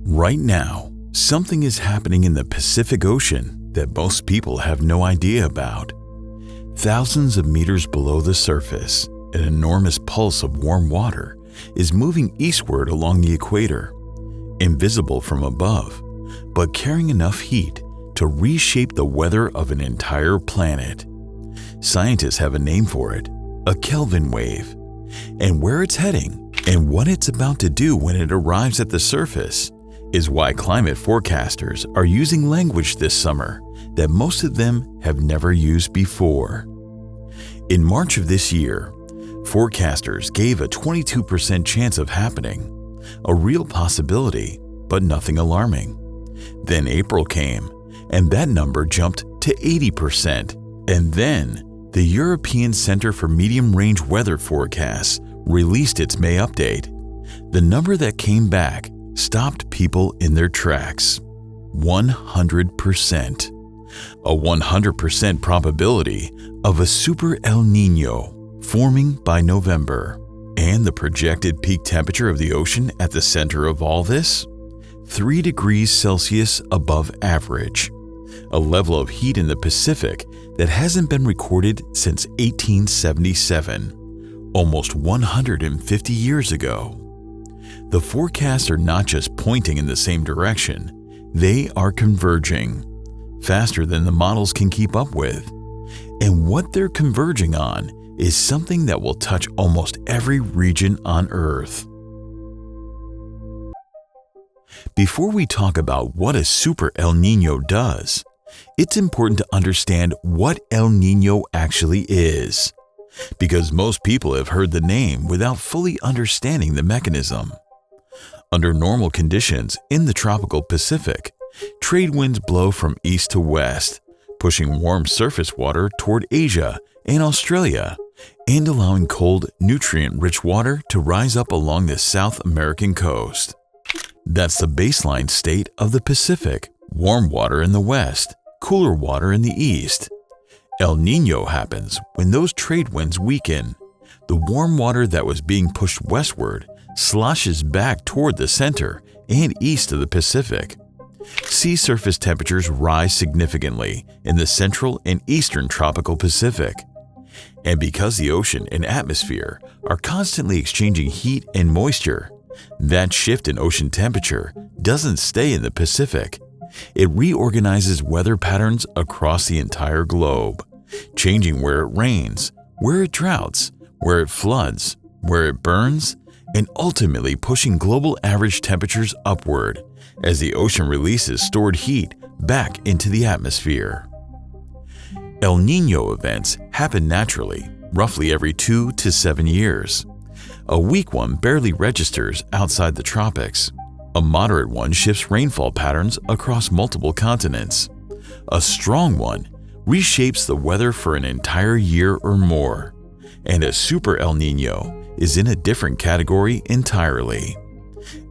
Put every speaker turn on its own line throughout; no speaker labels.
Right now, something is happening in the Pacific Ocean that most people have no idea about. Thousands of meters below the surface, an enormous pulse of warm water is moving eastward along the equator, invisible from above, but carrying enough heat to reshape the weather of an entire planet. Scientists have a name for it, a Kelvin wave, and where it's heading and what it's about to do when it arrives at the surface is why climate forecasters are using language this summer that most of them have never used before. In March of this year, forecasters gave a 22% chance of happening, a real possibility, but nothing alarming. Then April came, and that number jumped to 80%. And then, the European Center for Medium-Range Weather Forecasts released its May update. The number that came back stopped people in their tracks. 100%. A 100% probability of a super El Niño forming by November. And the projected peak temperature of the ocean at the center of all this? 3 degrees Celsius above average. A level of heat in the Pacific that hasn't been recorded since 1877, almost 150 years ago. The forecasts are not just pointing in the same direction, they are converging, faster than the models can keep up with. And what they're converging on is something that will touch almost every region on Earth. Before we talk about what a super El Niño does, it's important to understand what El Niño actually is, because most people have heard the name without fully understanding the mechanism. Under normal conditions in the tropical Pacific, trade winds blow from east to west, pushing warm surface water toward Asia and Australia, and allowing cold, nutrient-rich water to rise up along the South American coast. That's the baseline state of the Pacific: warm water in the west, cooler water in the east. El Niño happens when those trade winds weaken. The warm water that was being pushed westward sloshes back toward the center and east of the Pacific. Sea surface temperatures rise significantly in the central and eastern tropical Pacific. And because the ocean and atmosphere are constantly exchanging heat and moisture, that shift in ocean temperature doesn't stay in the Pacific. It reorganizes weather patterns across the entire globe, changing where it rains, where it droughts, where it floods, where it burns, and ultimately pushing global average temperatures upward as the ocean releases stored heat back into the atmosphere. El Niño events happen naturally, roughly every 2 to 7 years. A weak one barely registers outside the tropics. A moderate one shifts rainfall patterns across multiple continents. A strong one reshapes the weather for an entire year or more. And a super El Niño is in a different category entirely.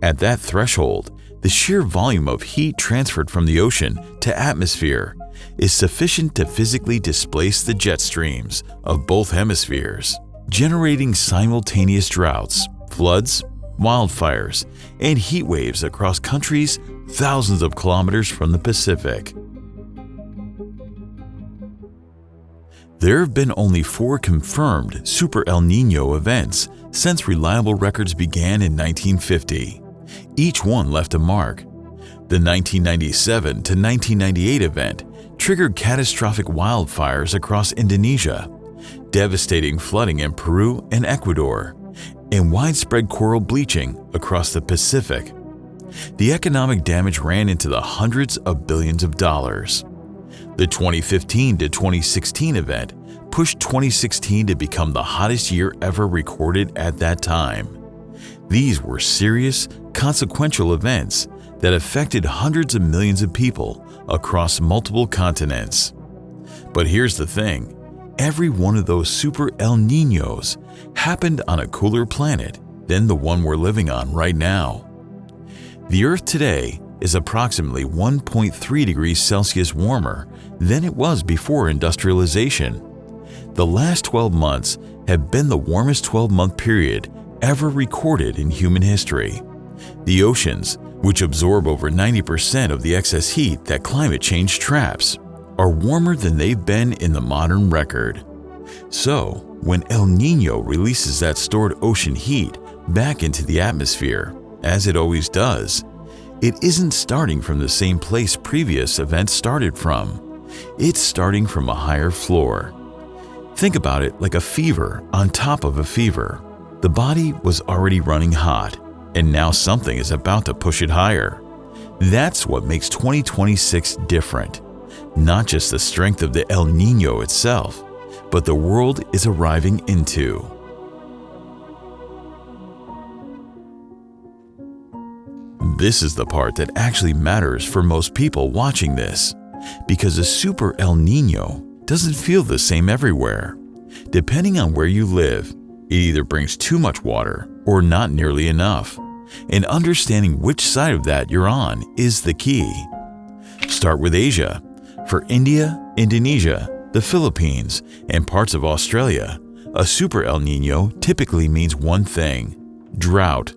At that threshold, the sheer volume of heat transferred from the ocean to atmosphere is sufficient to physically displace the jet streams of both hemispheres, generating simultaneous droughts, floods, wildfires, and heat waves across countries thousands of kilometers from the Pacific. There have been only 4 confirmed super El Niño events since reliable records began in 1950. Each one left a mark. The 1997 to 1998 event triggered catastrophic wildfires across Indonesia, devastating flooding in Peru and Ecuador, and widespread coral bleaching across the Pacific. The economic damage ran into the hundreds of billions of dollars. The 2015 to 2016 event pushed 2016 to become the hottest year ever recorded at that time. These were serious, consequential events that affected hundreds of millions of people across multiple continents. But here's the thing, every one of those super El Niños happened on a cooler planet than the one we're living on right now. The Earth today is approximately 1.3 degrees Celsius warmer than it was before industrialization. The last 12 months have been the warmest 12-month period ever recorded in human history. The oceans, which absorb over 90% of the excess heat that climate change traps, are warmer than they've been in the modern record. So, when El Niño releases that stored ocean heat back into the atmosphere, as it always does, it isn't starting from the same place previous events started from. It's starting from a higher floor. Think about it like a fever on top of a fever. The body was already running hot, and now something is about to push it higher. That's what makes 2026 different. Not just the strength of the El Niño itself, but the world is arriving into. This is the part that actually matters for most people watching this, because a super El Niño doesn't feel the same everywhere. Depending on where you live, it either brings too much water or not nearly enough, and understanding which side of that you're on is the key. Start with Asia. For India, Indonesia, the Philippines, and parts of Australia, a super El Niño typically means one thing: drought.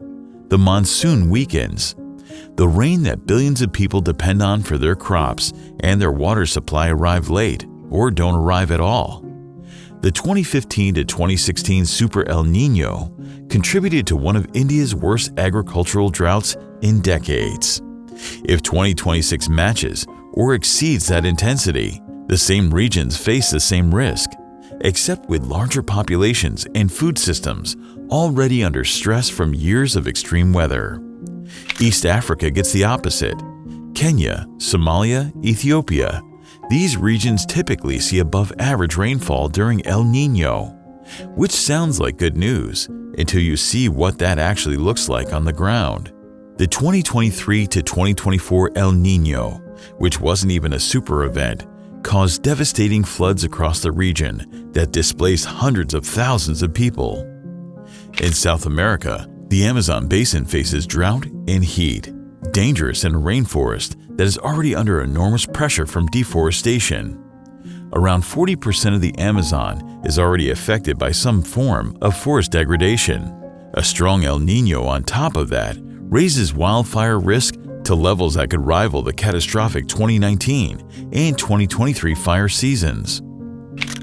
The monsoon weakens. The rain that billions of people depend on for their crops and their water supply arrive late or don't arrive at all. The 2015 to 2016 Super El Niño contributed to one of India's worst agricultural droughts in decades. If 2026 matches or exceeds that intensity, the same regions face the same risk, except with larger populations and food systems already under stress from years of extreme weather. East Africa gets the opposite. Kenya, Somalia, Ethiopia. These regions typically see above average rainfall during El Niño, which sounds like good news until you see what that actually looks like on the ground. The 2023 to 2024 El Niño, which wasn't even a super event, caused devastating floods across the region that displaced hundreds of thousands of people. In South America, the Amazon basin faces drought and heat, dangerous in a rainforest that is already under enormous pressure from deforestation. Around 40% of the Amazon is already affected by some form of forest degradation. A strong El Niño on top of that raises wildfire risk to levels that could rival the catastrophic 2019 and 2023 fire seasons.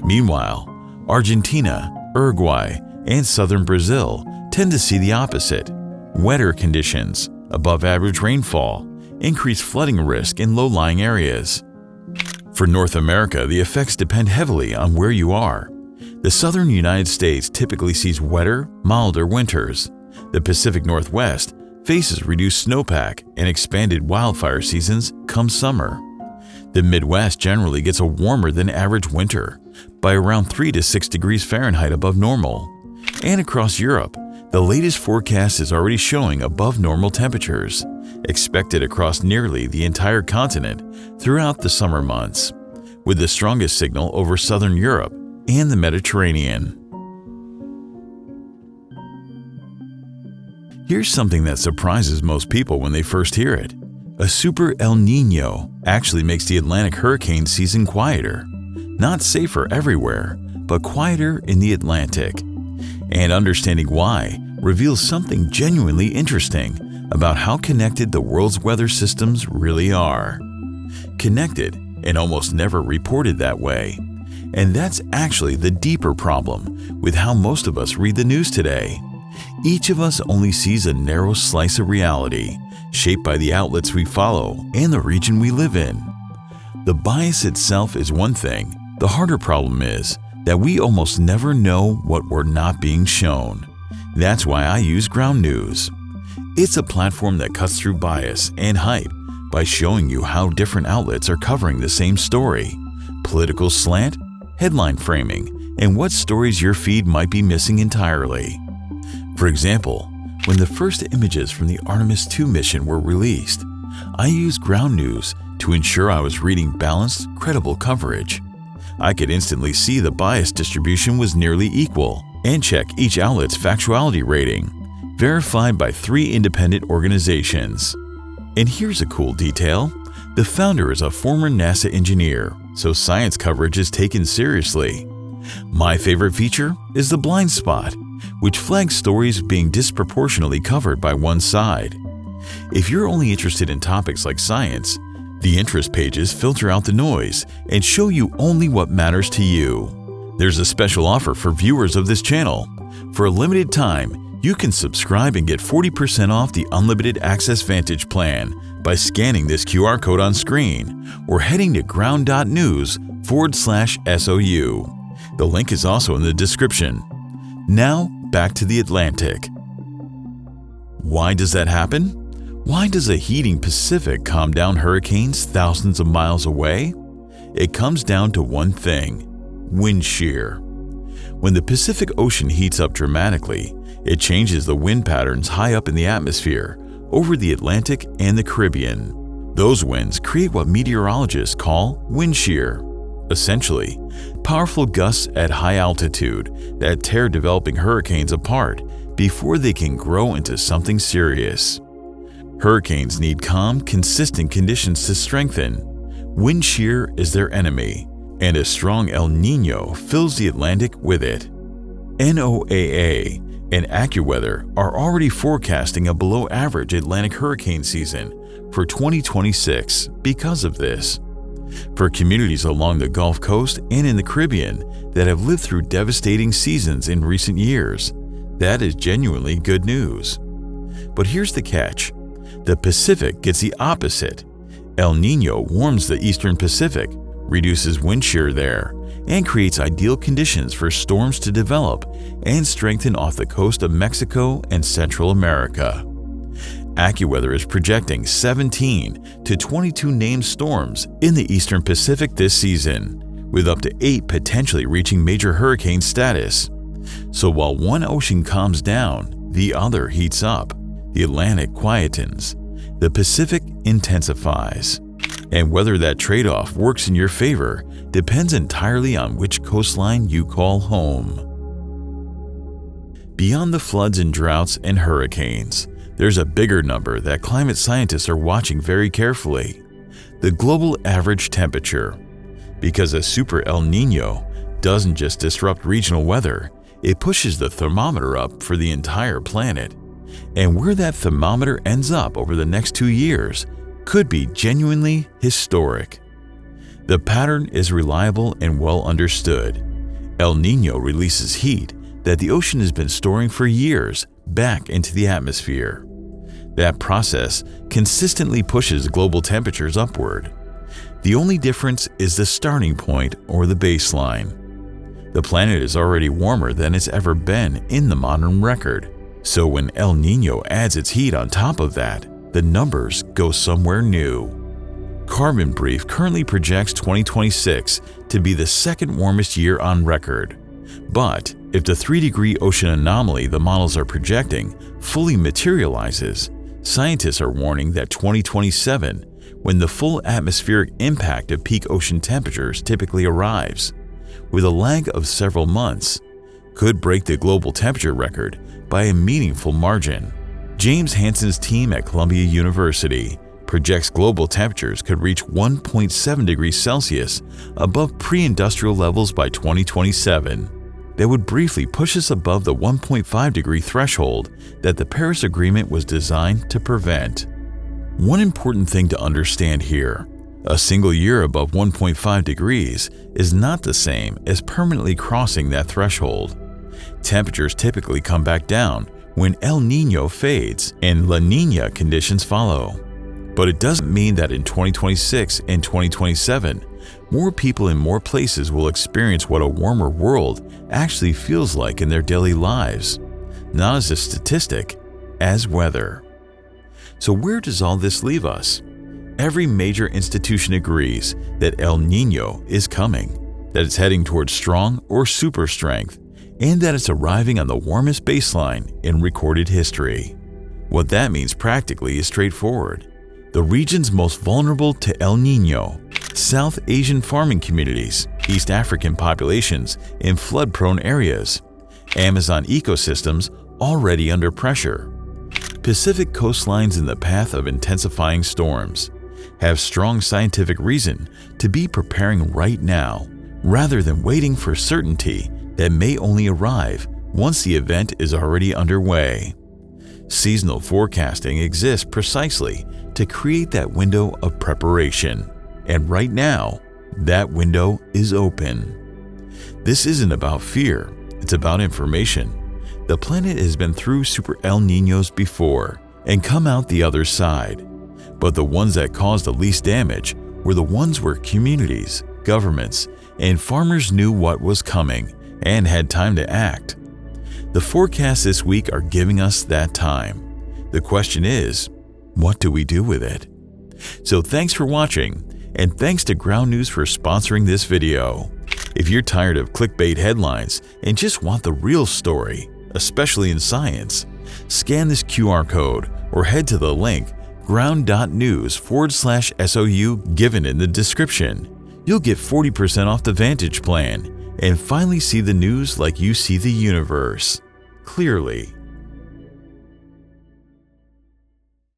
Meanwhile, Argentina, Uruguay, and southern Brazil tend to see the opposite: wetter conditions, above average rainfall, increased flooding risk in low-lying areas. For North America, the effects depend heavily on where you are. The southern United States typically sees wetter, milder winters. The Pacific Northwest faces reduced snowpack and expanded wildfire seasons come summer. The Midwest generally gets a warmer than average winter, by around 3 to 6 degrees Fahrenheit above normal. And across Europe, the latest forecast is already showing above normal temperatures, expected across nearly the entire continent throughout the summer months, with the strongest signal over southern Europe and the Mediterranean. Here's something that surprises most people when they first hear it. A super El Niño actually makes the Atlantic hurricane season quieter. Not safer everywhere, but quieter in the Atlantic. And understanding why reveals something genuinely interesting about how connected the world's weather systems really are. Connected and almost never reported that way. And that's actually the deeper problem with how most of us read the news today. Each of us only sees a narrow slice of reality, shaped by the outlets we follow and the region we live in. The bias itself is one thing. The harder problem is that we almost never know what we're not being shown. That's why I use Ground News. It's a platform that cuts through bias and hype by showing you how different outlets are covering the same story, political slant, headline framing, and what stories your feed might be missing entirely. For example, when the first images from the Artemis II mission were released, I used Ground News to ensure I was reading balanced, credible coverage. I could instantly see the bias distribution was nearly equal and check each outlet's factuality rating, verified by 3 independent organizations. And here's a cool detail. The founder is a former NASA engineer, so science coverage is taken seriously. My favorite feature is the blind spot, which flags stories being disproportionately covered by one side. If you're only interested in topics like science, the interest pages filter out the noise and show you only what matters to you. There's a special offer for viewers of this channel. For a limited time, you can subscribe and get 40% off the Unlimited Access Vantage plan by scanning this QR code on screen or heading to ground.news/SOU. The link is also in the description. Now, back to the Atlantic. Why does that happen? Why does a heating Pacific calm down hurricanes thousands of miles away? It comes down to one thing: wind shear. When the Pacific Ocean heats up dramatically, it changes the wind patterns high up in the atmosphere, over the Atlantic and the Caribbean. Those winds create what meteorologists call wind shear. Essentially, powerful gusts at high altitude that tear developing hurricanes apart before they can grow into something serious. Hurricanes need calm, consistent conditions to strengthen. Wind shear is their enemy, and a strong El Niño fills the Atlantic with it. NOAA and AccuWeather are already forecasting a below-average Atlantic hurricane season for 2026 because of this. For communities along the Gulf Coast and in the Caribbean that have lived through devastating seasons in recent years, that is genuinely good news. But here's the catch. The Pacific gets the opposite. El Niño warms the eastern Pacific, reduces wind shear there, and creates ideal conditions for storms to develop and strengthen off the coast of Mexico and Central America. AccuWeather is projecting 17 to 22 named storms in the eastern Pacific this season, with up to 8 potentially reaching major hurricane status. So while one ocean calms down, the other heats up. The Atlantic quietens, the Pacific intensifies. And whether that trade-off works in your favor depends entirely on which coastline you call home. Beyond the floods and droughts and hurricanes, there's a bigger number that climate scientists are watching very carefully: the global average temperature. Because a super El Niño doesn't just disrupt regional weather, it pushes the thermometer up for the entire planet. And where that thermometer ends up over the next 2 years could be genuinely historic. The pattern is reliable and well understood. El Niño releases heat that the ocean has been storing for years back into the atmosphere. That process consistently pushes global temperatures upward. The only difference is the starting point or the baseline. The planet is already warmer than it's ever been in the modern record. So when El Niño adds its heat on top of that, the numbers go somewhere new. Carbon Brief currently projects 2026 to be the second warmest year on record. But if the 3-degree ocean anomaly the models are projecting fully materializes, scientists are warning that 2027, when the full atmospheric impact of peak ocean temperatures typically arrives, with a lag of several months, could break the global temperature record by a meaningful margin. James Hansen's team at Columbia University projects global temperatures could reach 1.7 degrees Celsius above pre-industrial levels by 2027. That would briefly push us above the 1.5 degree threshold that the Paris Agreement was designed to prevent. One important thing to understand here: a single year above 1.5 degrees is not the same as permanently crossing that threshold. Temperatures typically come back down when El Niño fades and La Niña conditions follow. But it doesn't mean that in 2026 and 2027, more people in more places will experience what a warmer world actually feels like in their daily lives, not as a statistic, as weather. So where does all this leave us? Every major institution agrees that El Niño is coming, that it's heading towards strong or super strength, and that it's arriving on the warmest baseline in recorded history. What that means practically is straightforward. The regions most vulnerable to El Niño, South Asian farming communities, East African populations in flood-prone areas, Amazon ecosystems already under pressure, Pacific coastlines in the path of intensifying storms, have strong scientific reason to be preparing right now, rather than waiting for certainty that may only arrive once the event is already underway. Seasonal forecasting exists precisely to create that window of preparation. And right now, that window is open. This isn't about fear, it's about information. The planet has been through Super El Niños before and come out the other side. But the ones that caused the least damage were the ones where communities, governments, and farmers knew what was coming and had time to act. The forecasts this week are giving us that time. The question is, what do we do with it? So thanks for watching, and thanks to Ground News for sponsoring this video. If you're tired of clickbait headlines and just want the real story, especially in science, scan this QR code or head to the link ground.news/SOU given in the description. You'll get 40% off the Vantage plan and finally see the news like you see the universe, clearly.